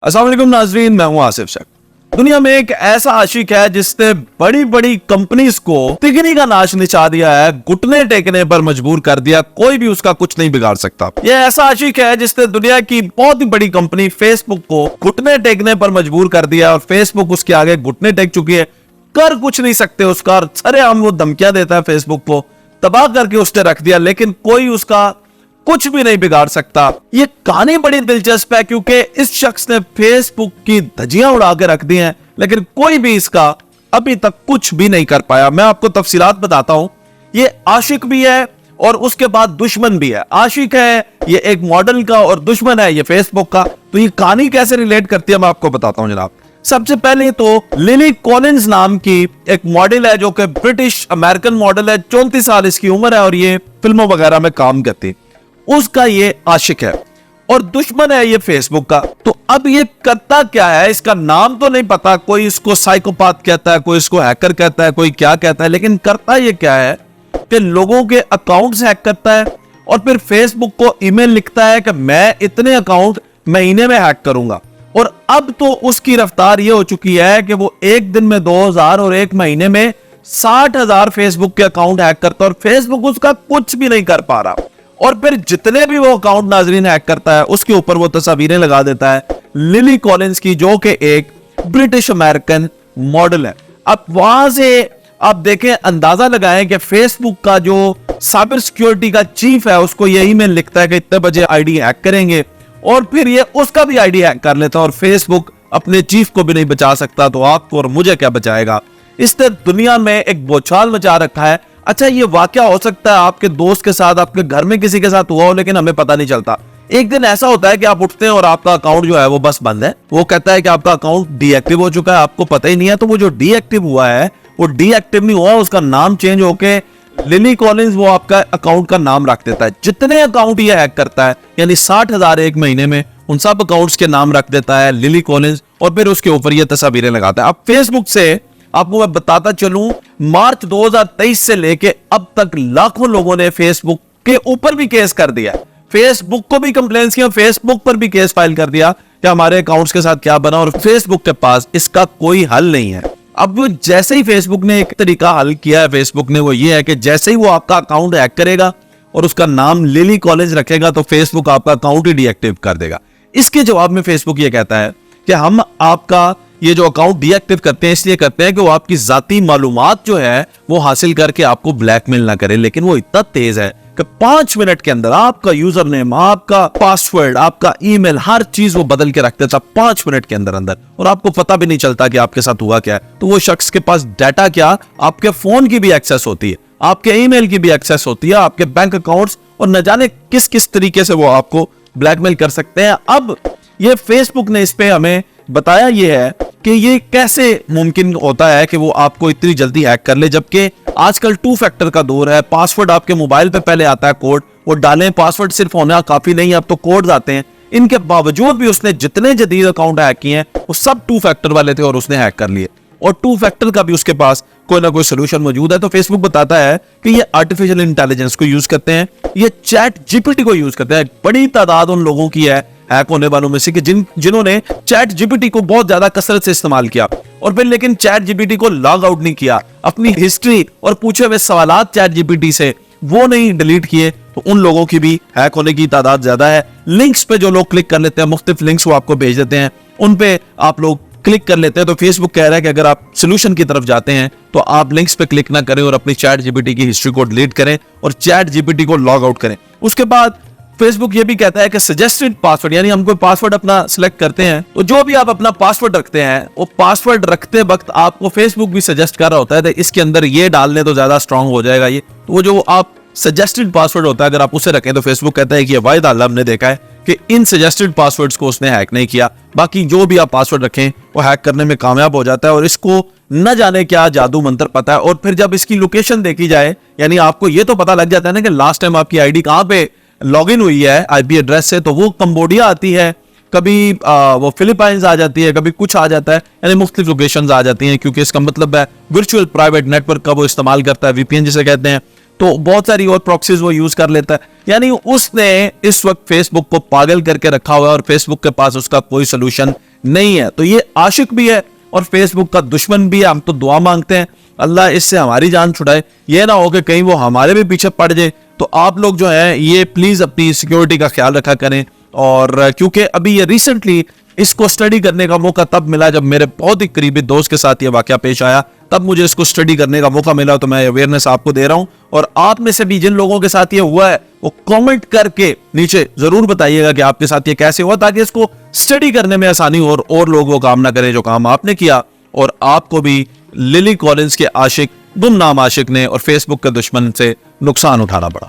अस्सलाम वालेकुम नाजरीन, मैं हूं आसिफ शेख। दुनिया में एक ऐसा आशिक है जिसने बड़ी बड़ी कंपनीज को तिगनी का नाश निचा दिया है, घुटने टेकने पर मजबूर कर दिया। कोई भी उसका कुछ नहीं बिगाड़ सकता। ये ऐसा आशिक है जिसने दुनिया की बहुत ही बड़ी कंपनी फेसबुक को घुटने टेकने पर मजबूर कर दिया और फेसबुक उसके आगे घुटने टेक चुकी है। कर कुछ नहीं सकते उसका, और सरेआम वो धमकियां देता है, फेसबुक को तबाह करके उसने रख दिया, लेकिन कोई उसका कुछ भी नहीं बिगाड़ सकता। ये कहानी बड़ी दिलचस्प है क्योंकि इस शख्स ने फेसबुक की धज्जियां उड़ा के रख दी हैं, लेकिन कोई भी इसका अभी तक कुछ भी नहीं कर पाया। मैं आपको तफसीलात बताता हूं। ये आशिक भी है और उसके बाद दुश्मन भी है। आशिक है ये एक मॉडल का और दुश्मन है ये फेसबुक का। तो ये कहानी कैसे रिलेट करती है मैं आपको बताता हूं जनाब। सबसे पहले तो लिली कॉलिंस नाम की एक मॉडल है जो कि ब्रिटिश अमेरिकन मॉडल है। 34 साल इसकी उम्र है और ये फिल्मों वगैरह में काम करती। उसका ये आशिक है और दुश्मन है ये फेसबुक का। तो अब ये करता क्या है, इसका नाम तो नहीं पता। कोई इसको साइकोपाथ कहता है, कोई इसको हैकर कहता है, कोई क्या कहता है, लेकिन करता ये क्या है कि लोगों के अकाउंट्स हैक करता है और फिर फेसबुक को ईमेल लिखता है कि मैं इतने अकाउंट महीने में हैक करूंगा। और अब तो उसकी रफ्तार ये हो चुकी है कि वो एक दिन में 2000 और एक महीने में 60,000 फेसबुक के अकाउंट हैक करता है और फेसबुक उसका कुछ भी नहीं कर पा रहा। और फिर जितने भी वो अकाउंट नाजरीन हैक करता है उसके ऊपर वो तस्वीरें लगा देता है लिली कॉलिंस की, जो कि एक ब्रिटिश अमेरिकन मॉडल है। अब वहां से आप देखें, अंदाजा लगाएं कि फेसबुक का जो साइबर सिक्योरिटी का चीफ है उसको ये ईमेल लिखता है कि इतने बजे आईडी हैक करेंगे और फिर ये उसका भी आईडी हैक कर लेता है और फेसबुक अपने चीफ को भी नहीं बचा सकता, तो आपको और मुझे क्या बचाएगा। इसने दुनिया में एक बौछार मचा रखा है। अच्छा, ये वाकया हो सकता है आपके दोस्त के साथ, आपके घर में किसी के साथ हुआ हो, लेकिन हमें पता नहीं चलता। एक दिन ऐसा होता है कि आप उठते हैं और आपका अकाउंट जो है वो बस बंद है। वो कहता है कि आपका अकाउंट डीएक्टिव हो चुका है, आपको पता ही नहीं है। तो वो जो डीएक्टिव हुआ है वो डीएक्टिव नहीं हुआ, उसका नाम चेंज होके लिली कॉलिंस वो आपका अकाउंट का नाम रख देता है। जितने अकाउंट ये हैक करता है, यानी 60,000 एक महीने में, उन सब अकाउंट्स के नाम रख देता है लिली कॉलिंस और फिर उसके ऊपर ये तस्वीरें लगाता है। अब फेसबुक से आपको मैं बताता चलूं, मार्च 2023 से लेके अब तक लाखों लोगों ने फेसबुक के ऊपर भी केस कर दिया। फेसबुक को भी कंप्लेंट्स किया, फेसबुक पर भी केस फाइल कर दिया कि हमारे अकाउंट्स के साथ क्या बना, और फेसबुक के पास इसका कोई हल नहीं है। अब वो जैसे ही फेसबुक ने एक तरीका हल किया है, फेसबुक ने, वो ये है कि जैसे ही वो आपका अकाउंट हैक करेगा और उसका नाम लिली कॉलिंस रखेगा तो फेसबुक आपका अकाउंट ही डीएक्टिव कर देगा। इसके जवाब में फेसबुक ये कहता है कि हम आपका ये जो अकाउंट डीएक्टिव करते हैं इसलिए करते हैं कि वो आपकी जाती मालूमात जो है वो हासिल करके आपको ब्लैकमेल ना करे। लेकिन वो इतना तेज है कि 5 मिनट के अंदर आपका यूजर नेम, आपका पासवर्ड, आपका ईमेल, हर चीज वो बदल के रख देता 5 मिनट के अंदर अंदर, और आपको पता भी नहीं चलता कि आपके साथ हुआ क्या है। तो वो शख्स के पास डाटा क्या, आपके फोन की भी एक्सेस होती है, आपके ईमेल की भी एक्सेस होती है, आपके बैंक अकाउंट्स, और न जाने किस किस तरीके से वो आपको ब्लैकमेल कर सकते हैं। अब ये फेसबुक ने इस पे हमें बताया ये है कि ये कैसे मुमकिन होता है कि वो आपको इतनी जल्दी हैक कर ले, जबकि आजकल 2 फैक्टर का दौर है। पासवर्ड आपके मोबाइल पे पहले आता है, कोड वो डालें, पासवर्ड सिर्फ होना काफी नहीं है, अब तो कोड्स आते हैं। इनके बावजूद भी उसने जितने जदीद अकाउंट हैक किए हैं वो सब 2 फैक्टर वाले थे और उसने हैक कर लिए, और 2 फैक्टर का भी उसके पास कोई ना कोई सोल्यूशन मौजूद है। तो फेसबुक बताता है कि ये आर्टिफिशियल इंटेलिजेंस को यूज करते हैं, ये चैट जीपीटी को यूज करते हैं। बड़ी तादाद उन लोगों की है हैक होने वालों में से कि जिन्होंने चैट जीपीटी को बहुत ज्यादा कसरत से इस्तेमाल किया और फिर लेकिन चैट जीपीटी को लॉग आउट नहीं किया, अपनी हिस्ट्री और पूछे हुए सवालात चैट जीपीटी से वो नहीं डिलीट किए, तो उन लोगों की भी हैक होने की तादाद ज्यादा है। लिंक्स पे जो लोग क्लिक कर लेते हैं, मुख्तलिफ लिंक्स वो आपको भेज देते हैं, उन पे आप लोग क्लिक कर लेते हैं। तो फेसबुक कह रहा है कि अगर आप सोल्यूशन की तरफ जाते हैं तो आप लिंक्स पे क्लिक ना करें और अपनी चैट जीपीटी की हिस्ट्री को डिलीट करें और चैट जीपीटी को लॉग आउट करें। उसके बाद फेसबुक ये भी कहता है कि सजेस्टेड पासवर्ड, यानी हम कोई पासवर्ड अपना सिलेक्ट करते हैं तो जो भी आप अपना पासवर्ड रखते हैं वो पासवर्ड रखते वक्त आपको फेसबुक भी सजेस्ट कर रहा होता है इसके अंदर ये डालने तो ज्यादा स्ट्रांग हो जाएगा ये। तो वो जो आप सजेस्टेड पासवर्ड होता है अगर आप उसे रखें तो फेसबुक कहता है कि वाहिद हाल हमने देखा है कि इन सजेस्टेड पासवर्ड्स को उसने हैक नहीं किया, बाकी जो भी आप पासवर्ड रखें वो हैक करने में कामयाब हो जाता है। और इसको न जाने क्या जादू मंत्र पता है। और फिर जब इसकी लोकेशन देखी जाए, यानी आपको ये तो पता लग जाता है ना कि लास्ट टाइम आपकी आईडी कहां पे लॉगिन हुई है आईपी एड्रेस से, तो वो कंबोडिया आती है, कभी वो फिलीपाइंस आ जाती है, कभी कुछ आ जाता है, यानी मुख्तलिफ लोकेशंस आ जाती हैं, क्योंकि इसका मतलब है वर्चुअल प्राइवेट नेटवर्क का वो इस्तेमाल करता है, वीपीएन जिसे कहते हैं। तो बहुत सारी और प्रॉक्सीज वो यूज कर लेता है। यानी उसने इस वक्त फेसबुक को पागल करके रखा हुआ है और फेसबुक के पास उसका कोई सोल्यूशन नहीं है। तो ये आशिक भी है और फेसबुक का दुश्मन भी है। हम तो दुआ मांगते हैं अल्लाह इससे हमारी जान छुड़ाए, ये ना हो कि कहीं वो हमारे भी पीछे पड़ जाए। तो आप लोग जो है ये प्लीज अपनी सिक्योरिटी का ख्याल रखा करें। और क्योंकि अभी ये रिसेंटली इसको स्टडी करने का मौका तब मिला जब मेरे बहुत ही करीबी दोस्त के साथ ये वाकया पेश आया, तब मुझे इसको स्टडी करने का मौका मिला। तो मैं अवेयरनेस आपको दे रहा हूं। और आप में से भी जिन लोगों के साथ ये हुआ है वो कमेंट करके नीचे जरूर बताइएगा कि आपके साथ ये कैसे हुआ, ताकि इसको स्टडी करने में आसानी हो और लोग वो काम ना करें जो काम आपने किया और आपको भी लिली कॉलिंस के आशिक गुमनाम आशिक ने और फेसबुक के दुश्मन से नुकसान उठाना पड़ा।